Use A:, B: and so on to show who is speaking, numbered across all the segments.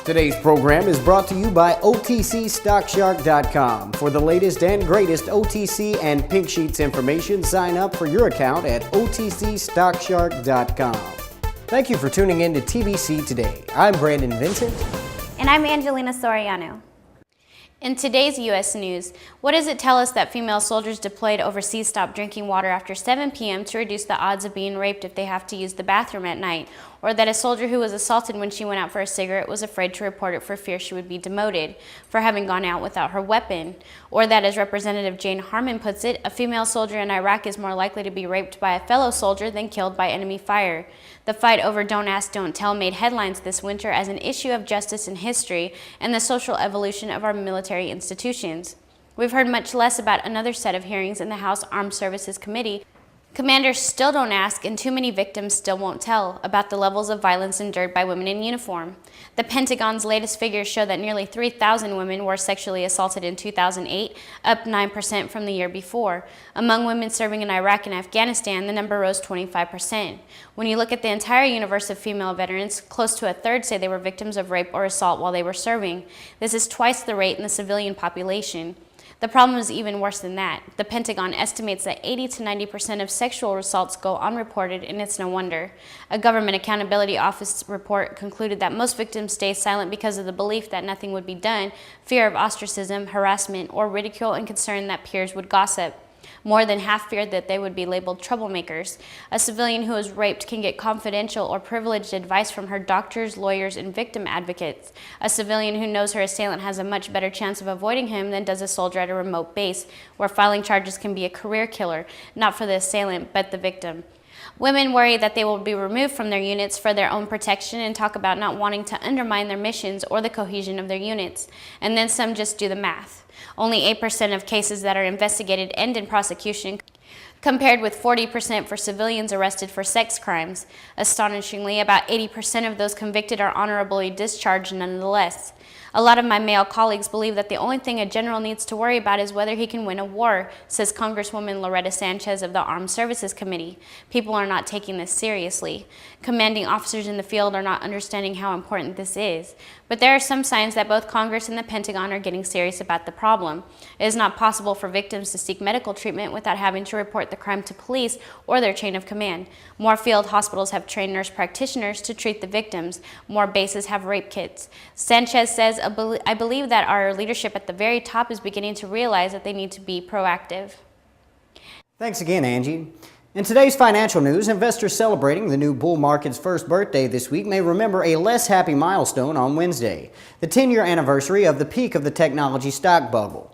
A: Today's program is brought to you by OTCStockShark.com. For the latest and greatest OTC and Pink Sheets information, sign up for your account at OTCStockShark.com. Thank you for tuning in to TBC Today. I'm Brandon Vincent.
B: And I'm Angelina Soriano. In today's U.S. news, what does it tell us that female soldiers deployed overseas stop drinking water after 7 p.m. to reduce the odds of being raped if they have to use the bathroom at night? Or that a soldier who was assaulted when she went out for a cigarette was afraid to report it for fear she would be demoted for having gone out without her weapon? Or that, as Representative Jane Harman puts it, a female soldier in Iraq is more likely to be raped by a fellow soldier than killed by enemy fire? The fight over Don't Ask, Don't Tell made headlines this winter as an issue of justice in history and the social evolution of our military institutions. We've heard much less about another set of hearings in the House Armed Services Committee. Commanders still don't ask, and too many victims still won't tell about the levels of violence endured by women in uniform. The Pentagon's latest figures show that nearly 3,000 women were sexually assaulted in 2008, up 9% from the year before. Among women serving in Iraq and Afghanistan, the number rose 25%. When you look at the entire universe of female veterans, close to a third say they were victims of rape or assault while they were serving. This is twice the rate in the civilian population. The problem is even worse than that. The Pentagon estimates that 80 to 90% of sexual assaults go unreported, and it's no wonder. A Government Accountability Office report concluded that most victims stay silent because of the belief that nothing would be done, fear of ostracism, harassment, or ridicule, and concern that peers would gossip. More than half feared that they would be labeled troublemakers. A civilian who is raped can get confidential or privileged advice from her doctors, lawyers, and victim advocates. A civilian who knows her assailant has a much better chance of avoiding him than does a soldier at a remote base, where filing charges can be a career killer, not for the assailant, but the victim. Women worry that they will be removed from their units for their own protection and talk about not wanting to undermine their missions or the cohesion of their units. And then some just do the math. Only 8% of cases that are investigated end in prosecution, compared with 40% for civilians arrested for sex crimes. Astonishingly, about 80% of those convicted are honorably discharged nonetheless. A lot of my male colleagues believe that the only thing a general needs to worry about is whether he can win a war, says Congresswoman Loretta Sanchez of the Armed Services Committee. People are not taking this seriously. Commanding officers in the field are not understanding how important this is. But there are some signs that both Congress and the Pentagon are getting serious about the problem. It is not possible for victims to seek medical treatment without having to report the crime to police or their chain of command. More field hospitals have trained nurse practitioners to treat the victims. More bases have rape kits. Sanchez says, I believe that our leadership at the very top is beginning to realize that they need to be proactive.
A: Thanks again, Angie. In today's financial news, investors celebrating the new bull market's first birthday this week may remember a less happy milestone on Wednesday, the 10-year anniversary of the peak of the technology stock bubble.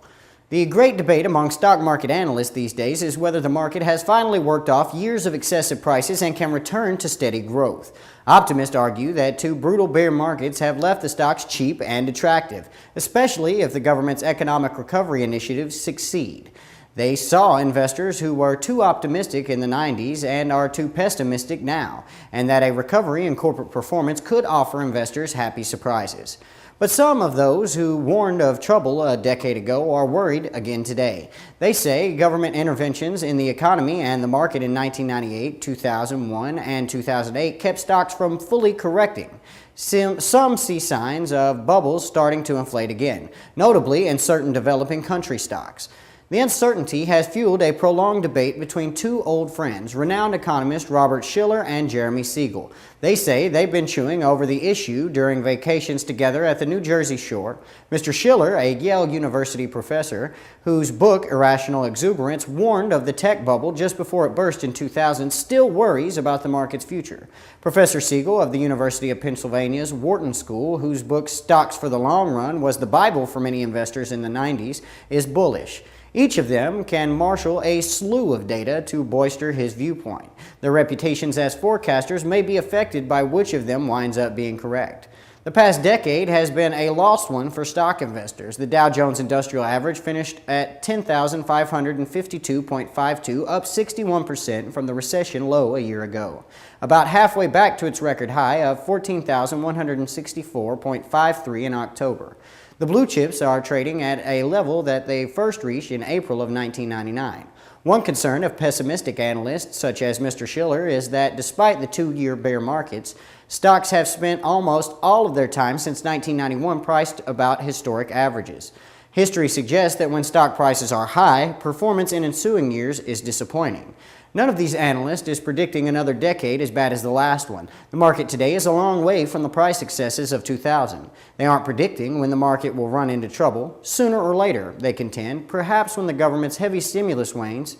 A: The great debate among stock market analysts these days is whether the market has finally worked off years of excessive prices and can return to steady growth. Optimists argue that two brutal bear markets have left the stocks cheap and attractive, especially if the government's economic recovery initiatives succeed. They saw investors who were too optimistic in the 90s and are too pessimistic now, and that a recovery in corporate performance could offer investors happy surprises. But some of those who warned of trouble a decade ago are worried again today. They say government interventions in the economy and the market in 1998, 2001, and 2008 kept stocks from fully correcting. Some see signs of bubbles starting to inflate again, notably in certain developing country stocks. The uncertainty has fueled a prolonged debate between two old friends, renowned economists Robert Shiller and Jeremy Siegel. They say they've been chewing over the issue during vacations together at the New Jersey shore. Mr. Shiller, a Yale University professor whose book Irrational Exuberance warned of the tech bubble just before it burst in 2000, still worries about the market's future. Professor Siegel of the University of Pennsylvania's Wharton School, whose book Stocks for the Long Run was the Bible for many investors in the 90s, is bullish. Each of them can marshal a slew of data to bolster his viewpoint. Their reputations as forecasters may be affected by which of them winds up being correct. The past decade has been a lost one for stock investors. The Dow Jones Industrial Average finished at 10,552.52, up 61% from the recession low a year ago, about halfway back to its record high of 14,164.53 in October. The blue chips are trading at a level that they first reached in April of 1999. One concern of pessimistic analysts, such as Mr. Schiller, is that despite the two-year bear markets, stocks have spent almost all of their time since 1991 priced about historic averages. History suggests that when stock prices are high, performance in ensuing years is disappointing. None of these analysts is predicting another decade as bad as the last one. The market today is a long way from the price excesses of 2000. They aren't predicting when the market will run into trouble. Sooner or later, they contend, perhaps when the government's heavy stimulus wanes,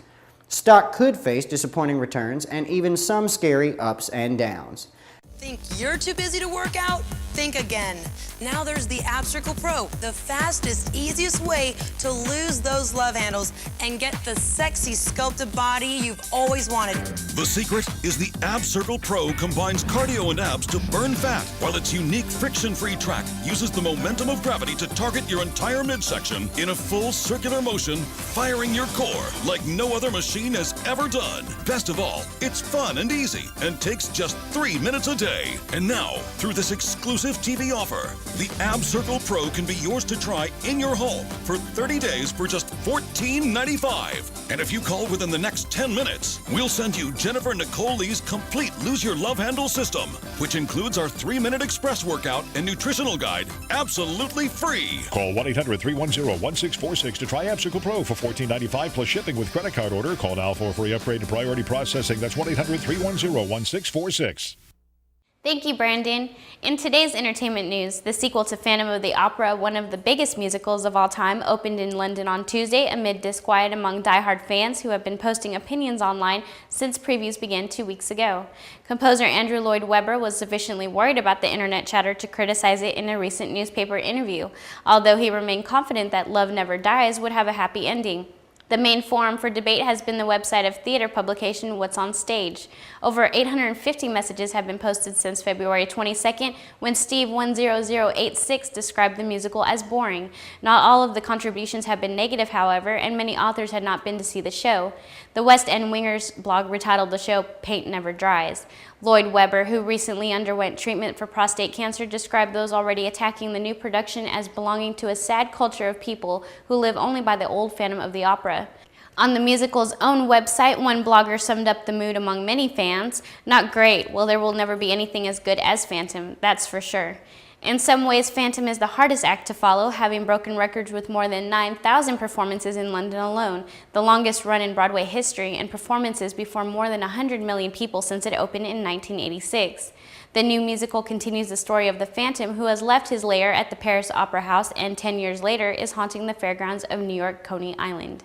A: stock could face disappointing returns and even some scary ups and downs.
C: Think you're too busy to work out? Think again. Now there's the Ab Circle Pro, the fastest, easiest way to lose those love handles and get the sexy sculpted body you've always wanted.
D: The secret is the Ab Circle Pro combines cardio and abs to burn fat, while its unique friction-free track uses the momentum of gravity to target your entire midsection in a full circular motion, firing your core like no other machine has ever done. Best of all, it's fun and easy and takes just 3 minutes a day. And now, through this exclusive TV offer, the Ab Circle Pro can be yours to try in your home for 30 days for just $14.95. And if you call within the next 10 minutes, we'll send you Jennifer Nicole Lee's complete Lose Your Love Handle system, which includes our 3-minute express workout and nutritional guide, absolutely free.
E: Call 1-800-310-1646 to try Ab Circle Pro for $14.95 plus shipping with credit card order. Call now for a free upgrade to priority processing. That's 1-800-310-1646.
B: Thank you, Brandon. In today's entertainment news, the sequel to Phantom of the Opera, one of the biggest musicals of all time, opened in London on Tuesday amid disquiet among die-hard fans who have been posting opinions online since previews began 2 weeks ago. Composer Andrew Lloyd Webber was sufficiently worried about the internet chatter to criticize it in a recent newspaper interview, although he remained confident that Love Never Dies would have a happy ending. The main forum for debate has been the website of theater publication What's on Stage. Over 850 messages have been posted since February 22nd, when Steve10086 described the musical as boring. Not all of the contributions have been negative, however, and many authors had not been to see the show. The West End Wingers blog retitled the show Paint Never Dries. Lloyd Webber, who recently underwent treatment for prostate cancer, described those already attacking the new production as belonging to a sad culture of people who live only by the old Phantom of the Opera. On the musical's own website, one blogger summed up the mood among many fans. Not great. Well, there will never be anything as good as Phantom, that's for sure. In some ways, Phantom is the hardest act to follow, having broken records with more than 9,000 performances in London alone, the longest run in Broadway history, and performances before more than 100 million people since it opened in 1986. The new musical continues the story of the Phantom, who has left his lair at the Paris Opera House and 10 years later is haunting the fairgrounds of New York Coney Island.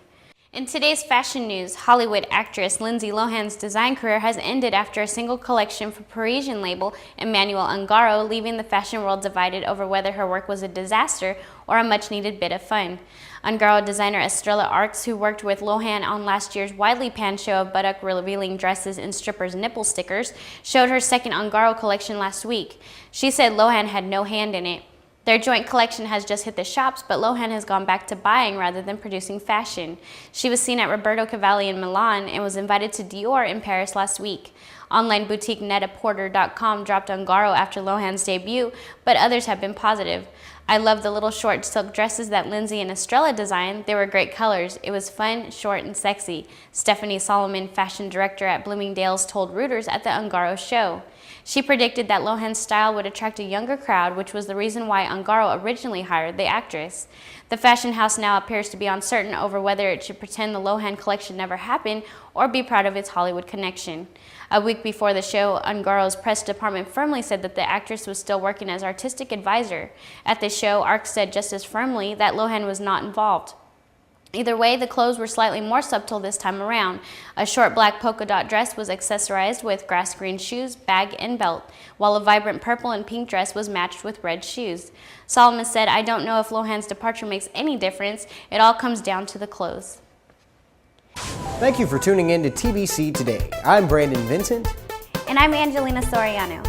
B: In today's fashion news, Hollywood actress Lindsay Lohan's design career has ended after a single collection for Parisian label Emmanuel Ungaro, leaving the fashion world divided over whether her work was a disaster or a much-needed bit of fun. Ungaro designer Estrella Arcs, who worked with Lohan on last year's widely panned show of buttock-revealing dresses and strippers' nipple stickers, showed her second Ungaro collection last week. She said Lohan had no hand in it. Their joint collection has just hit the shops, but Lohan has gone back to buying rather than producing fashion. She was seen at Roberto Cavalli in Milan and was invited to Dior in Paris last week. Online boutique Net-a-Porter.com dropped Ungaro after Lohan's debut, but others have been positive. I love the little short silk dresses that Lindsay and Estrella designed. They were great colors. It was fun, short, and sexy. Stephanie Solomon, fashion director at Bloomingdale's, told Reuters at the Ungaro show. She predicted that Lohan's style would attract a younger crowd, which was the reason why Ungaro originally hired the actress. The fashion house now appears to be uncertain over whether it should pretend the Lohan collection never happened or be proud of its Hollywood connection. A week before the show, Ungaro's press department firmly said that the actress was still working as artistic advisor. At the show, Arcs said just as firmly that Lohan was not involved. Either way, the clothes were slightly more subtle this time around. A short black polka dot dress was accessorized with grass green shoes, bag, and belt, while a vibrant purple and pink dress was matched with red shoes. Solomon said, "I don't know if Lohan's departure makes any difference. It all comes down to the clothes."
A: Thank you for tuning in to TBC Today. I'm Brandon Vincent.
B: And I'm Angelina Soriano.